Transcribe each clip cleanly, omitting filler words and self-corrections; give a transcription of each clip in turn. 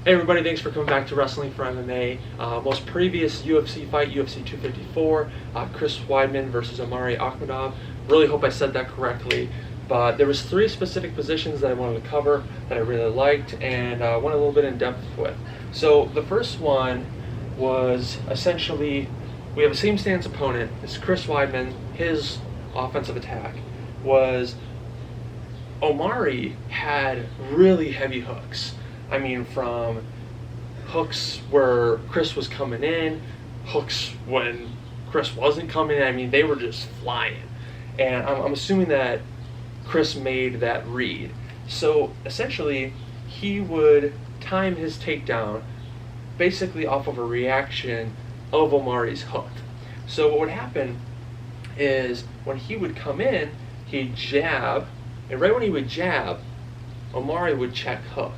Hey everybody, thanks for coming back to Wrestling for MMA. Most previous UFC fight, UFC 254, Chris Weidman versus Akhmedov. Really hope I said that correctly. But there was 3 specific positions that I wanted to cover that I really liked and went a little bit in depth with. So the first one was essentially, we have a same stance opponent. It's Chris Weidman. His offensive attack was Omari had really heavy hooks. I mean, from hooks where Chris was coming in, hooks when Chris wasn't coming in. I mean, they were just flying. And I'm assuming that Chris made that read. So essentially, he would time his takedown basically off of a reaction of Omari's hook. So what would happen is when he would come in, he'd jab, and right when he would jab, Omari would check hook.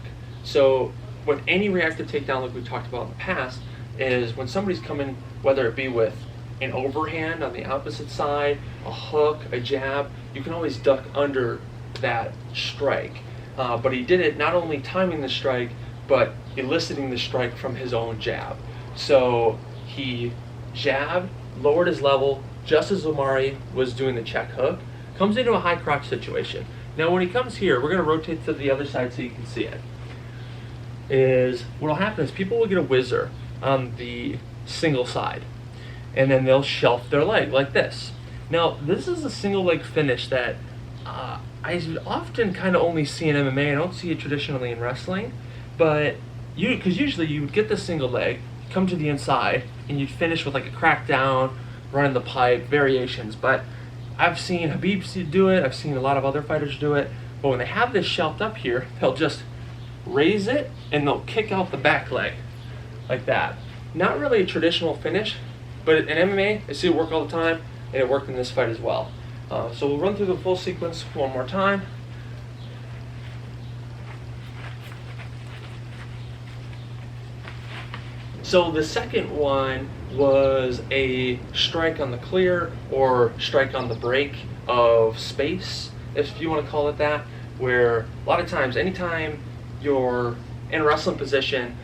So with any reactive takedown like we talked about in the past, is when somebody's coming, whether it be with an overhand on the opposite side, a hook, a jab, you can always duck under that strike. But he did it not only timing the strike, but eliciting the strike from his own jab. So he jabbed, lowered his level, just as Omari was doing the check hook, comes into a high crotch situation. Now when he comes here, we're going to rotate to the other side so you can see it. What'll happen is people will get a whizzer on the single side, and then they'll shelf their leg like this. Now this is a single leg finish that I often kind of only see in MMA. I don't see it traditionally in wrestling, but because usually you would get the single leg, come to the inside, and you'd finish with like a crackdown, running the pipe, variations. But I've seen Khabib do it, I've seen a lot of other fighters do it, but when they have this shelved up here, they'll just raise it and they'll kick out the back leg like that. Not really a traditional finish, but in MMA I see it work all the time, and it worked in this fight as well. So we'll run through the full sequence one more time. So the second one was a strike on the clear or strike on the break of space, if you want to call it that, where a lot of times, anytime you're in a wrestling position,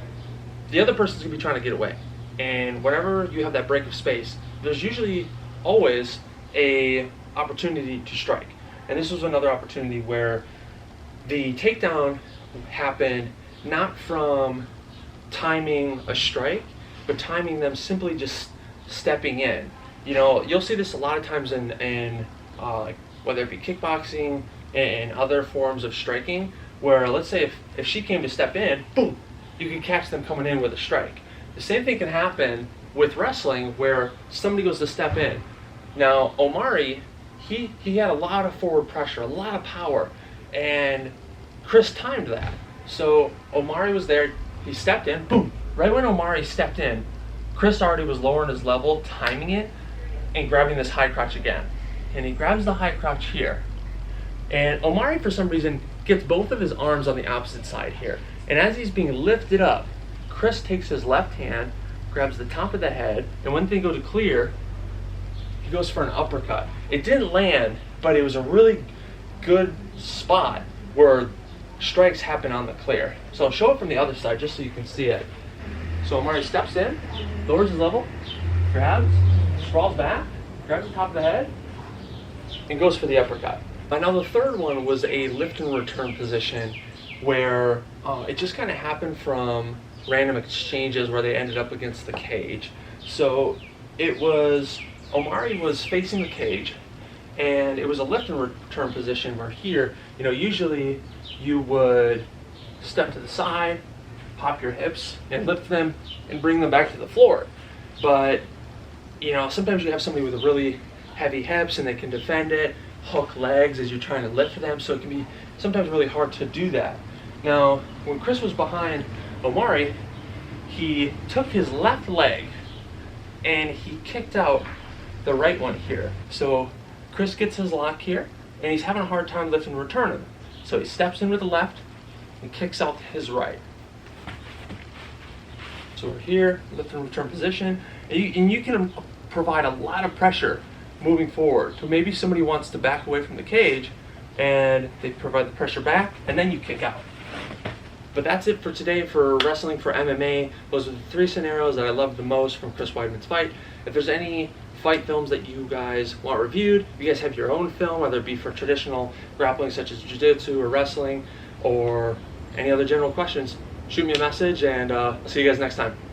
the other person's going to be trying to get away. And whenever you have that break of space, there's usually always a opportunity to strike. And this was another opportunity where the takedown happened not from timing a strike, but timing them simply just stepping in. You know, you'll see this a lot of times in whether it be kickboxing and other forms of striking, where let's say if she came to step in, boom, you can catch them coming in with a strike. The same thing can happen with wrestling where somebody goes to step in. Now Omari, he had a lot of forward pressure, a lot of power, and Chris timed that. So Omari was there, he stepped in, boom. Right when Omari stepped in, Chris already was lowering his level, timing it, and grabbing this high crotch again. And he grabs the high crotch here. And Omari, for some reason, gets both of his arms on the opposite side here. And as he's being lifted up, Chris takes his left hand, grabs the top of the head, and when they go to clear, he goes for an uppercut. It didn't land, but it was a really good spot where strikes happen on the clear. So I'll show it from the other side just so you can see it. So Omari steps in, lowers his level, grabs, sprawls back, grabs the top of the head, and goes for the uppercut. Now the third one was a lift and return position where it just kind of happened from random exchanges where they ended up against the cage. So it was, Omari was facing the cage, and it was a lift and return position where here, you know, usually you would step to the side, pop your hips, and lift them and bring them back to the floor. But, you know, sometimes you have somebody with really heavy hips and they can defend it, hook legs as you're trying to lift them, so it can be sometimes really hard to do that. Now, when Chris was behind Omari, he took his left leg and he kicked out the right one here. So Chris gets his lock here, and he's having a hard time lifting and returning. So he steps in with the left and kicks out his right. So we're here, lift and return position, and you can provide a lot of pressure moving forward. So maybe somebody wants to back away from the cage, and they provide the pressure back, and then you kick out. But that's it for today for Wrestling for MMA. Those are the 3 scenarios that I loved the most from Chris Weidman's fight. If there's any fight films that you guys want reviewed, if you guys have your own film, whether it be for traditional grappling such as jiu-jitsu or wrestling, or any other general questions, shoot me a message, and I'll see you guys next time.